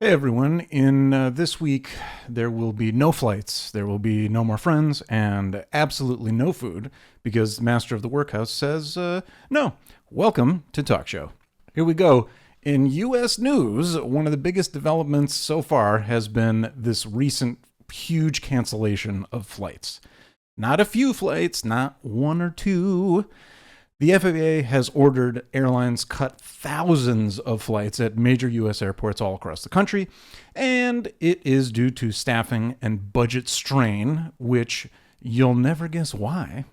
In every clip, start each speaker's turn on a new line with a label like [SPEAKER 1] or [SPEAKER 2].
[SPEAKER 1] Hey everyone, in this week there will be no flights, there will be no more friends, and absolutely no food because the master of the workhouse says, no, welcome to Talk Show. Here we go. In U.S. news, one of the biggest developments so far has been this recent huge cancellation of flights. Not a few flights, not one or two. The FAA has ordered airlines cut thousands of flights at major U.S. airports all across the country, and it is due to staffing and budget strain, which you'll never guess why.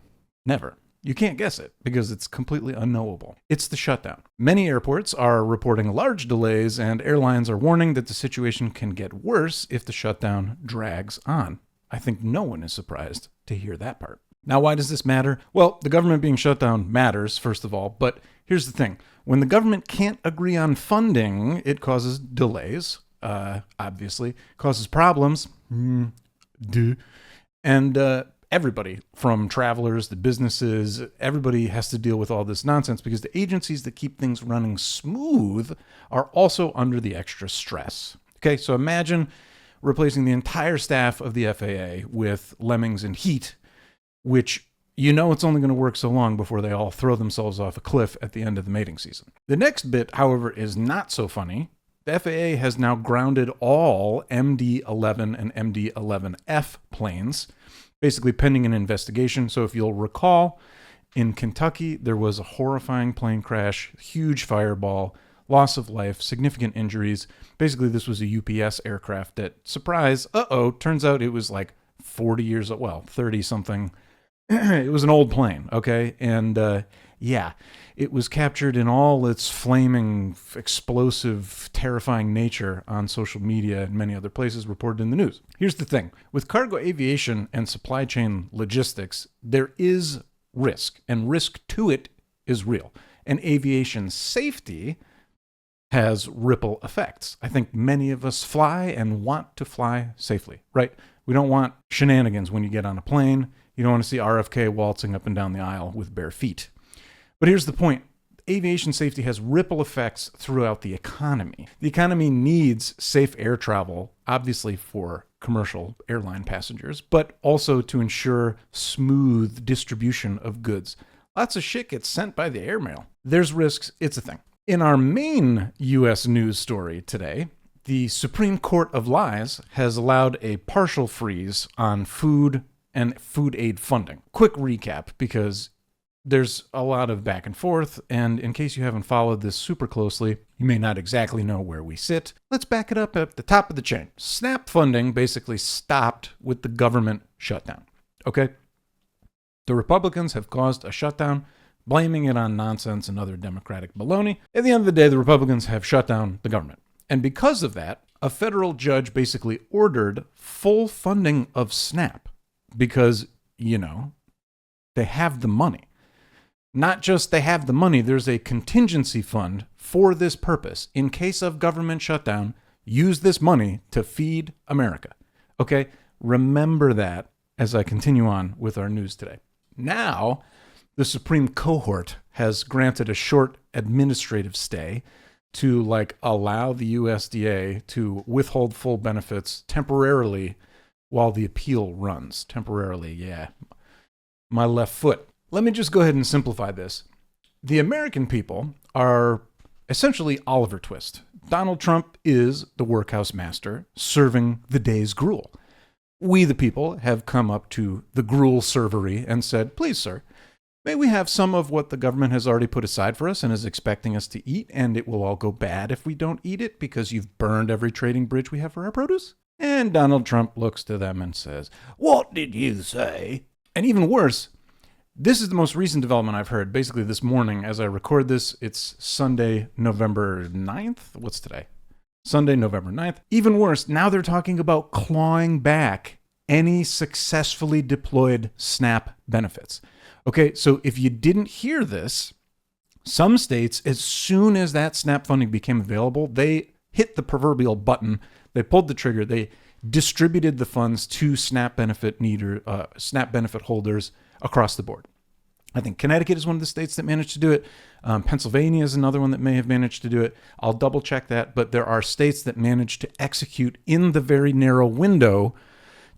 [SPEAKER 1] Never. You can't guess it because it's completely unknowable. It's the shutdown. Many airports are reporting large delays, and airlines are warning that the situation can get worse if the shutdown drags on. I think no one is surprised to hear that part. Now, why does this matter? Well, the government being shut down matters, first of all, but here's the thing. When the government can't agree on funding, it causes delays, obviously, causes problems, and everybody, from travelers to businesses, everybody has to deal with all this nonsense because the agencies that keep things running smooth are also under the extra stress. Okay, so imagine replacing the entire staff of the FAA with lemmings in heat, which you know it's only going to work so long before they all throw themselves off a cliff at the end of the mating season. The next bit, however, is not so funny. The FAA has now grounded all MD-11 and MD-11F planes, basically pending an investigation. So if you'll recall, in Kentucky, there was a horrifying plane crash, huge fireball, loss of life, significant injuries. Basically, this was a UPS aircraft that, surprise, turns out it was like 40 years old, well, 30-something. It was an old plane, okay? And it was captured in all its flaming, explosive, terrifying nature on social media and many other places reported in the news. Here's the thing. With cargo aviation and supply chain logistics, there is risk, and risk to it is real. And aviation safety has ripple effects. I think many of us fly and want to fly safely, right? We don't want shenanigans when you get on a plane. You don't want to see RFK waltzing up and down the aisle with bare feet. But here's the point. Aviation safety has ripple effects throughout the economy. The economy needs safe air travel, obviously for commercial airline passengers, but also to ensure smooth distribution of goods. Lots of shit gets sent by the airmail. There's risks. It's a thing. In our main U.S. news story today, the Supreme Court of Lies has allowed a partial freeze on food and food aid funding. Quick recap, because there's a lot of back and forth, and in case you haven't followed this super closely, you may not exactly know where we sit. Let's back it up at the top of the chain. SNAP funding basically stopped with the government shutdown, okay? The Republicans have caused a shutdown, blaming it on nonsense and other Democratic baloney. At the end of the day, the Republicans have shut down the government. And because of that, a federal judge basically ordered full funding of SNAP because, they have the money. Not just they have the money, there's a contingency fund for this purpose. In case of government shutdown, use this money to feed America. Okay? Remember that as I continue on with our news today. Now, the Supreme Cohort has granted a short administrative stay to allow the USDA to withhold full benefits temporarily while the appeal runs. Temporarily, yeah. My left foot. Let me just go ahead and simplify this. The American people are essentially Oliver Twist. Donald Trump is the workhouse master serving the day's gruel. We, the people, have come up to the gruel servery and said, please, sir, may we have some of what the government has already put aside for us and is expecting us to eat, and it will all go bad if we don't eat it because you've burned every trading bridge we have for our produce? And Donald Trump looks to them and says, what did you say? And even worse, this is the most recent development I've heard. Basically this morning as I record this, it's Sunday, November 9th. What's today? Sunday, November 9th. Even worse, now they're talking about clawing back any successfully deployed SNAP benefits. Okay, so if you didn't hear this, some states, as soon as that SNAP funding became available, they hit the proverbial button. They pulled the trigger. They distributed the funds to SNAP benefit holders across the board. I think Connecticut is one of the states that managed to do it. Pennsylvania is another one that may have managed to do it. I'll double check that, but there are states that managed to execute in the very narrow window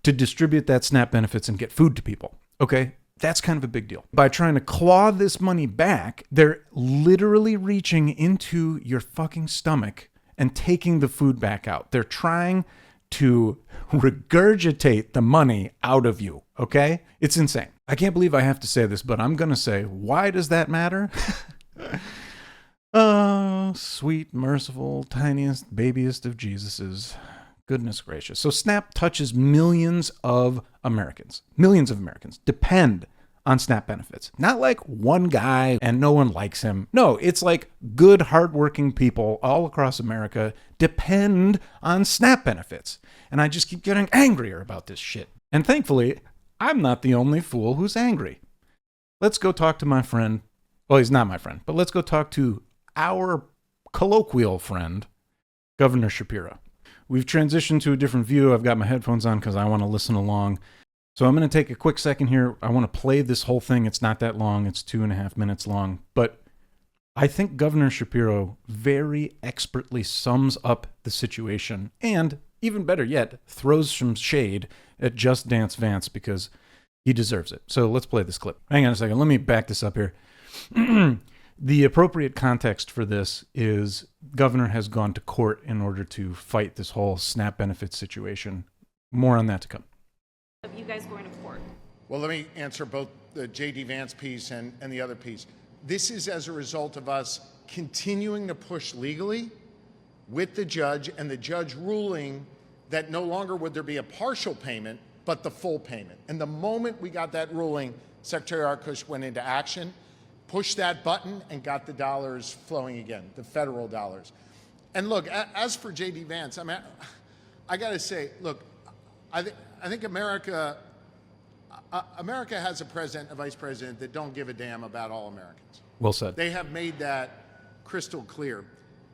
[SPEAKER 1] to distribute that SNAP benefits and get food to people. Okay, that's kind of a big deal. By trying to claw this money back, they're literally reaching into your fucking stomach and taking the food back out. They're trying to regurgitate the money out of you, okay? It's insane. I can't believe I have to say this, but I'm going to say, why does that matter? Oh, sweet, merciful, tiniest, babiest of Jesuses. Goodness gracious. So SNAP touches millions of Americans. Millions of Americans depend on SNAP benefits. Not like one guy and no one likes him. No, it's like good, hardworking people all across America depend on SNAP benefits. And I just keep getting angrier about this shit. And thankfully, I'm not the only fool who's angry. Let's go talk to my friend. Well, he's not my friend, but let's go talk to our colloquial friend, Governor Shapiro. We've transitioned to a different view. I've got my headphones on because I want to listen along. So I'm going to take a quick second here. I want to play this whole thing. It's not that long. It's 2.5 minutes long. But I think Governor Shapiro very expertly sums up the situation and, even better yet, throws some shade at Just Dance Vance because he deserves it. So let's play this clip. Hang on a second. Let me back this up here. The appropriate context for this is Governor has gone to court in order to fight this whole SNAP benefits situation. More on that to come.
[SPEAKER 2] Of you guys going to court?
[SPEAKER 3] Well, let me answer both the J.D. Vance piece and the other piece. This is as a result of us continuing to push legally with the judge and the judge ruling that no longer would there be a partial payment, but the full payment. And the moment we got that ruling, Secretary Arkush went into action, pushed that button, and got the dollars flowing again, the federal dollars. And look, as for J.D. Vance, I mean, I got to say, look, I think America has a president, a vice president that don't give a damn about all Americans.
[SPEAKER 1] Well said.
[SPEAKER 3] They have made that crystal clear.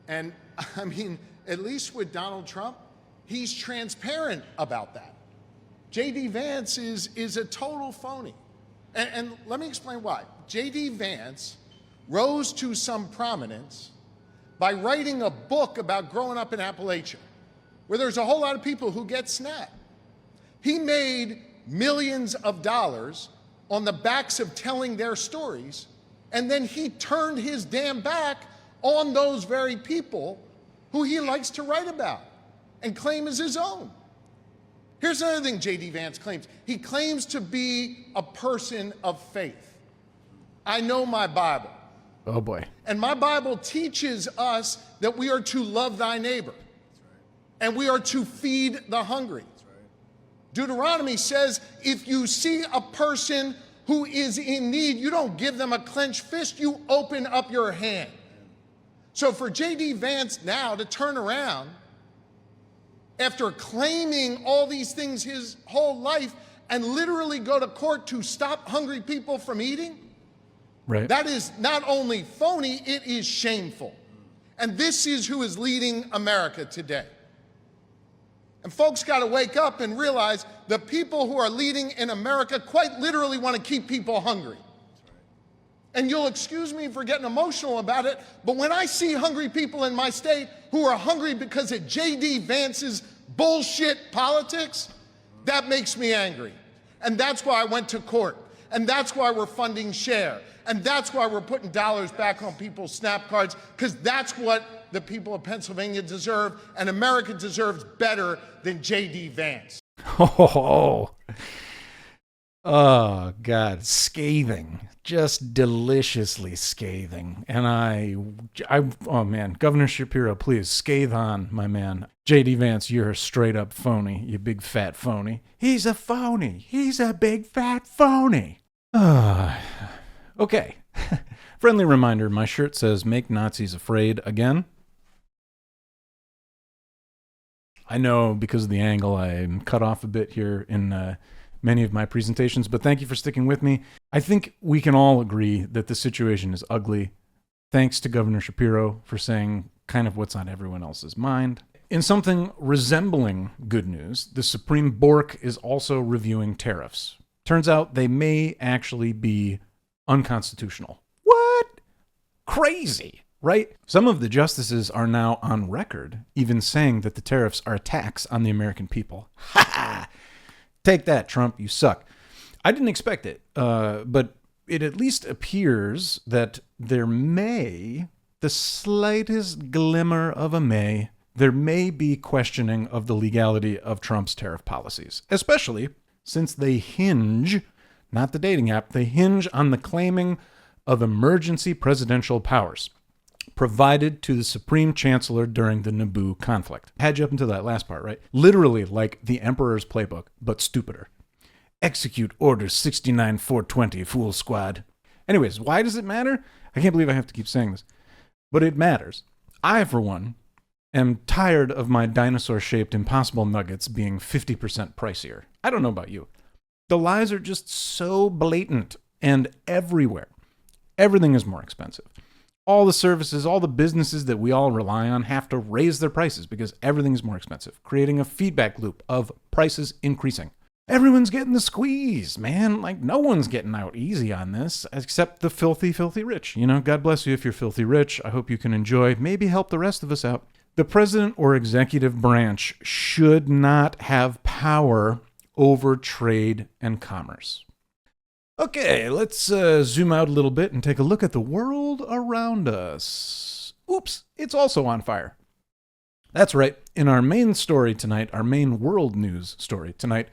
[SPEAKER 3] And I mean, at least with Donald Trump, he's transparent about that. J.D. Vance is a total phony. And let me explain why. J.D. Vance rose to some prominence by writing a book about growing up in Appalachia, where there's a whole lot of people who get SNAP. He made millions of dollars on the backs of telling their stories, and then he turned his damn back on those very people who he likes to write about and claim as his own. Here's another thing J.D. Vance claims. He claims to be a person of faith. I know my Bible.
[SPEAKER 1] Oh, boy.
[SPEAKER 3] And my Bible teaches us that we are to love thy neighbor. And we are to feed the hungry. Deuteronomy says, if you see a person who is in need, you don't give them a clenched fist, you open up your hand. So for J.D. Vance now to turn around after claiming all these things his whole life and literally go to court to stop hungry people from eating,
[SPEAKER 1] right,
[SPEAKER 3] that is not only phony, it is shameful. And this is who is leading America today. And folks got to wake up and realize the people who are leading in America quite literally want to keep people hungry. And you'll excuse me for getting emotional about it, but when I see hungry people in my state who are hungry because of J.D. Vance's bullshit politics, that makes me angry. And that's why I went to court. And that's why we're funding SHARE. And that's why we're putting dollars back on people's SNAP cards, because that's what the people of Pennsylvania deserve, and America deserves better than J.D. Vance.
[SPEAKER 1] Oh, God, scathing, just deliciously scathing. And oh man, Governor Shapiro, please scathe on, my man. J.D. Vance, you're a straight up phony, you big fat phony. He's a phony. He's a big fat phony. Okay. Friendly reminder, my shirt says, "Make Nazis Afraid Again." I know because of the angle, I'm cut off a bit here in many of my presentations, but thank you for sticking with me. I think we can all agree that the situation is ugly. Thanks to Governor Shapiro for saying kind of what's on everyone else's mind. In something resembling good news, the Supreme Bork is also reviewing tariffs. Turns out they may actually be unconstitutional. What? Crazy, right? Some of the justices are now on record even saying that the tariffs are a tax on the American people. Ha ha! Take that, Trump, you suck. I didn't expect it, but it at least appears that there may, the slightest glimmer of a may, there may be questioning of the legality of Trump's tariff policies, especially since they hinge, not the dating app, they hinge on the claiming of emergency presidential powers provided to the Supreme Chancellor during the Naboo conflict. I had you up until that last part, right? Literally like the Emperor's Playbook, but stupider. Execute Order 69-420, Fool Squad. Anyways, why does it matter? I can't believe I have to keep saying this, but it matters. I, for one, am tired of my dinosaur-shaped Impossible Nuggets being 50% pricier. I don't know about you. The lies are just so blatant and everywhere. Everything is more expensive. All the services, all the businesses that we all rely on have to raise their prices because everything is more expensive, creating a feedback loop of prices increasing. Everyone's getting the squeeze, man. Like, no one's getting out easy on this, except the filthy, filthy rich. You know, God bless you if you're filthy rich. I hope you can enjoy, maybe help the rest of us out. The president or executive branch should not have power over trade and commerce. Okay, let's zoom out a little bit and take a look at the world around us. Oops, it's also on fire. That's right. In our main story tonight, our main world news story tonight,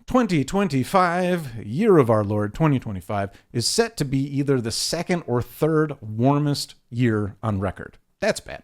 [SPEAKER 1] 2025, year of our Lord, 2025, is set to be either the second or third warmest year on record. That's bad.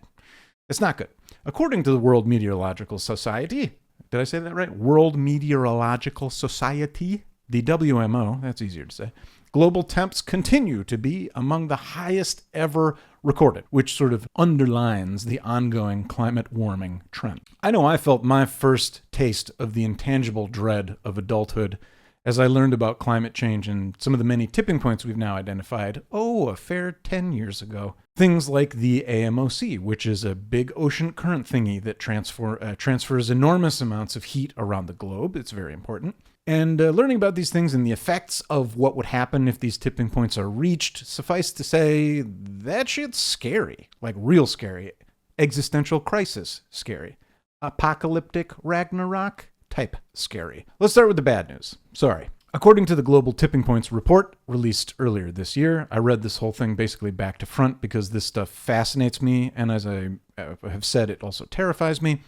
[SPEAKER 1] It's not good. According to the World Meteorological Society, did I say that right? World Meteorological Society, the WMO, that's easier to say, global temps continue to be among the highest ever recorded, which sort of underlines the ongoing climate warming trend. I know I felt my first taste of the intangible dread of adulthood as I learned about climate change and some of the many tipping points we've now identified, a fair 10 years ago. Things like the AMOC, which is a big ocean current thingy that transfers enormous amounts of heat around the globe. It's very important. And learning about these things and the effects of what would happen if these tipping points are reached, suffice to say, that shit's scary. Like, real scary. Existential crisis scary. Apocalyptic Ragnarok type scary. Let's start with the bad news. Sorry. According to the Global Tipping Points report released earlier this year, I read this whole thing basically back to front because this stuff fascinates me, and as I have said, it also terrifies me.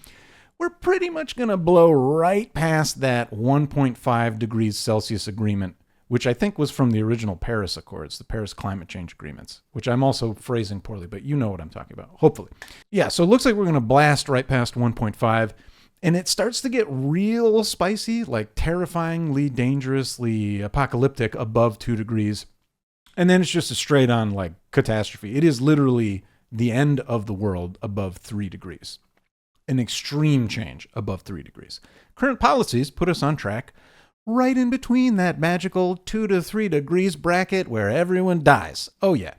[SPEAKER 1] We're pretty much going to blow right past that 1.5 degrees Celsius agreement, which I think was from the original Paris Accords, the Paris Climate Change Agreements, which I'm also phrasing poorly, but you know what I'm talking about, hopefully. Yeah, so it looks like we're going to blast right past 1.5, and it starts to get real spicy, like terrifyingly, dangerously apocalyptic above 2 degrees. And then it's just a straight on like catastrophe. It is literally the end of the world above 3 degrees. An extreme change above 3 degrees. Current policies put us on track right in between that magical 2 to 3 degrees bracket where everyone dies. Oh yeah.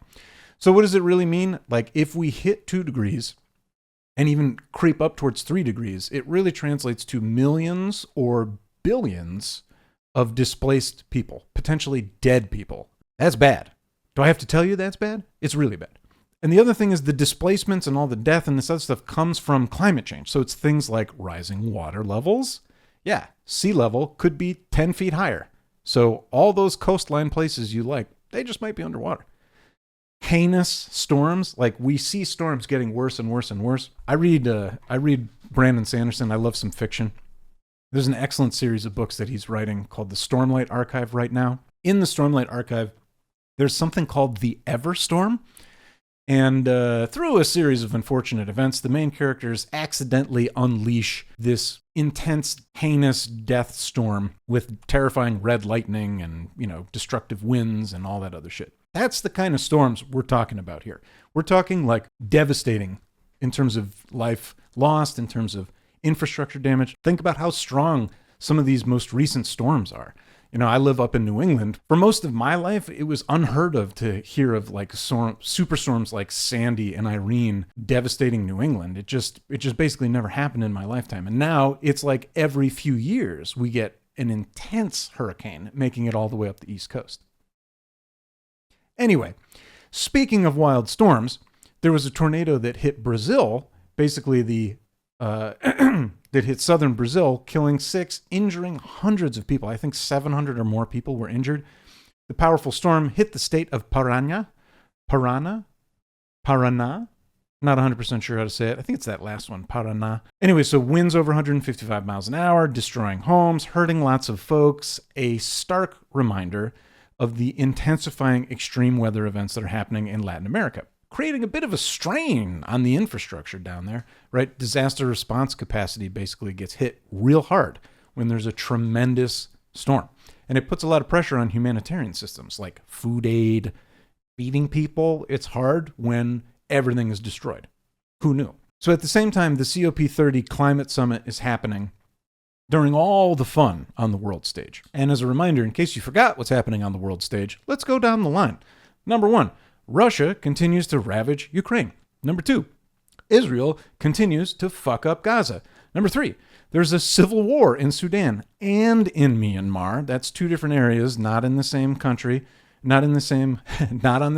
[SPEAKER 1] So what does it really mean? Like, if we hit 2 degrees and even creep up towards 3 degrees, it really translates to millions or billions of displaced people, potentially dead people. That's bad. Do I have to tell you that's bad? It's really bad. And the other thing is the displacements and all the death and this other stuff comes from climate change. So it's things like rising water levels. Yeah, sea level could be 10 feet higher. So all those coastline places you like, they just might be underwater. Heinous storms, like we see storms getting worse and worse and worse. I read Brandon Sanderson. I love some fiction. There's an excellent series of books that he's writing called the Stormlight Archive right now. In the Stormlight Archive, there's something called the Everstorm. And through a series of unfortunate events, the main characters accidentally unleash this intense, heinous death storm with terrifying red lightning and, destructive winds and all that other shit. That's the kind of storms we're talking about here. We're talking like devastating in terms of life lost, in terms of infrastructure damage. Think about how strong some of these most recent storms are. I live up in New England. For most of my life, it was unheard of to hear of like superstorms like Sandy and Irene devastating New England. It just basically never happened in my lifetime. And now it's like every few years we get an intense hurricane making it all the way up the East Coast. Anyway, speaking of wild storms, there was a tornado that hit Brazil, basically that hit southern Brazil, killing 6, injuring hundreds of people. I think 700 or more people were injured. The powerful storm hit the state of Paraná. Not 100% sure how to say it. I think it's that last one, Paraná. Anyway, so winds over 155 miles an hour, destroying homes, hurting lots of folks. A stark reminder of the intensifying extreme weather events that are happening in Latin America, creating a bit of a strain on the infrastructure down there, right? Disaster response capacity basically gets hit real hard when there's a tremendous storm. And it puts a lot of pressure on humanitarian systems like food aid, feeding people. It's hard when everything is destroyed. Who knew? So at the same time, the COP30 climate summit is happening during all the fun on the world stage. And as a reminder, in case you forgot what's happening on the world stage, let's go down the line. Number 1, Russia continues to ravage Ukraine. Number 2, Israel continues to fuck up Gaza. Number 3, there's a civil war in Sudan and in Myanmar. That's 2 different areas, not in the same country. Not on the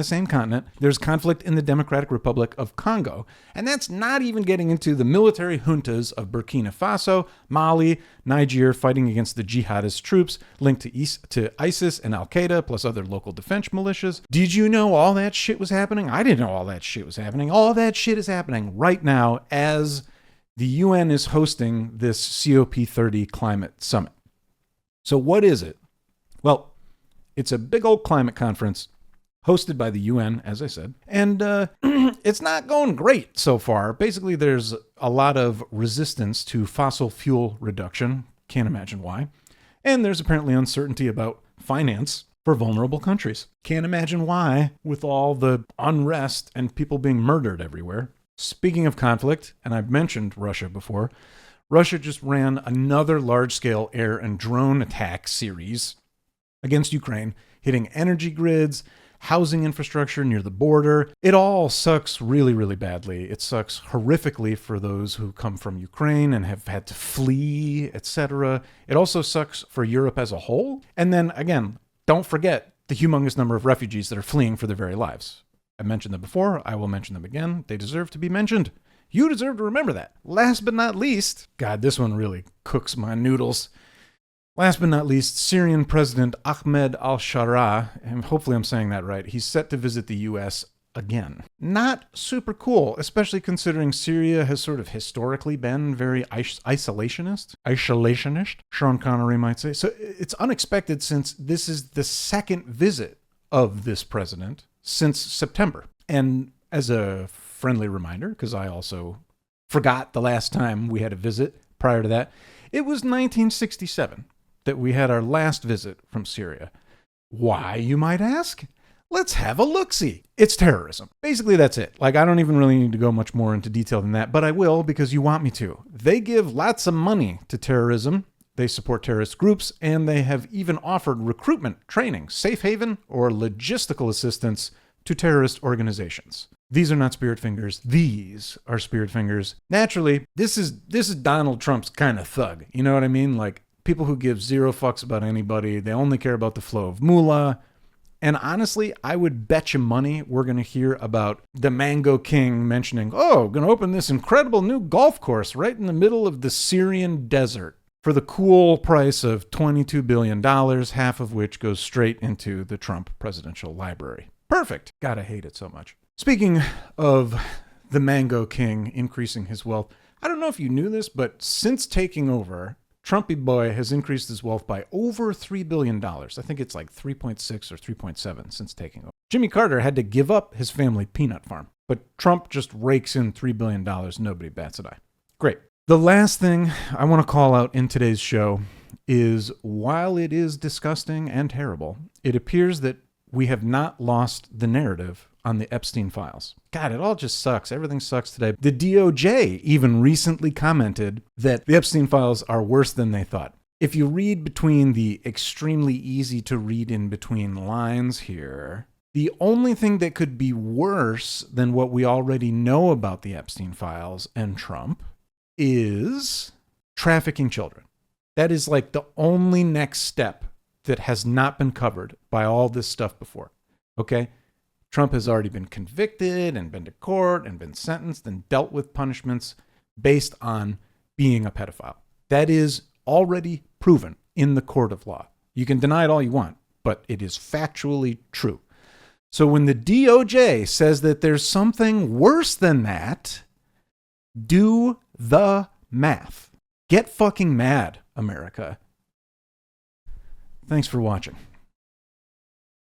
[SPEAKER 1] same continent. There's conflict in the Democratic Republic of Congo. And that's not even getting into the military juntas of Burkina Faso, Mali, Niger fighting against the jihadist troops linked to ISIS and Al-Qaeda, plus other local defense militias. Did you know all that shit was happening? I didn't know all that shit was happening. All that shit is happening right now as the UN is hosting this COP30 climate summit. So what is it? Well, it's a big old climate conference hosted by the UN, as I said, and it's not going great so far. Basically, there's a lot of resistance to fossil fuel reduction. Can't imagine why. And there's apparently uncertainty about finance for vulnerable countries. Can't imagine why, with all the unrest and people being murdered everywhere. Speaking of conflict, and I've mentioned Russia before, Russia just ran another large-scale air and drone attack series against Ukraine, hitting energy grids, housing infrastructure near the border. It all sucks really, really badly. It sucks horrifically for those who come from Ukraine and have had to flee, etc. It also sucks for Europe as a whole. And then again, don't forget the humongous number of refugees that are fleeing for their very lives. I mentioned them before. I will mention them again. They deserve to be mentioned. You deserve to remember that. Last but not least, God, this one really cooks my noodles. Last but not least, Syrian President Ahmed al-Shara, and hopefully I'm saying that right, he's set to visit the U.S. again. Not super cool, especially considering Syria has sort of historically been very isolationist, Sean Connery might say. So it's unexpected since this is the second visit of this president since September. And as a friendly reminder, because I also forgot the last time we had a visit prior to that, it was 1967. That we had our last visit from Syria. Why, you might ask? Let's have a look-see. It's terrorism. Basically, that's it. I don't even really need to go much more into detail than that, but I will because you want me to. They give lots of money to terrorism. They support terrorist groups, and they have even offered recruitment, training, safe haven, or logistical assistance to terrorist organizations. These are not spirit fingers. These are spirit fingers. Naturally, this is Donald Trump's kind of thug. You know what I mean? People who give zero fucks about anybody. They only care about the flow of moolah. And honestly, I would bet you money we're going to hear about the Mango King mentioning, going to open this incredible new golf course right in the middle of the Syrian desert for the cool price of $22 billion, half of which goes straight into the Trump Presidential Library. Perfect. Gotta hate it so much. Speaking of the Mango King increasing his wealth, I don't know if you knew this, but since taking over, Trumpy boy has increased his wealth by over $3 billion. I think it's 3.6 or 3.7 since taking over. Jimmy Carter had to give up his family peanut farm, but Trump just rakes in $3 billion. Nobody bats an eye. Great. The last thing I want to call out in today's show is while it is disgusting and terrible, it appears that we have not lost the narrative on the Epstein files. God, it all just sucks. Everything sucks today. The DOJ even recently commented that the Epstein files are worse than they thought. If you read between the extremely easy to read in between lines here, the only thing that could be worse than what we already know about the Epstein files and Trump is trafficking children. That is the only next step that has not been covered by all this stuff before. Okay? Trump has already been convicted and been to court and been sentenced and dealt with punishments based on being a pedophile. That is already proven in the court of law. You can deny it all you want, but it is factually true. So when the DOJ says that there's something worse than that, do the math. Get fucking mad, America. Thanks for watching.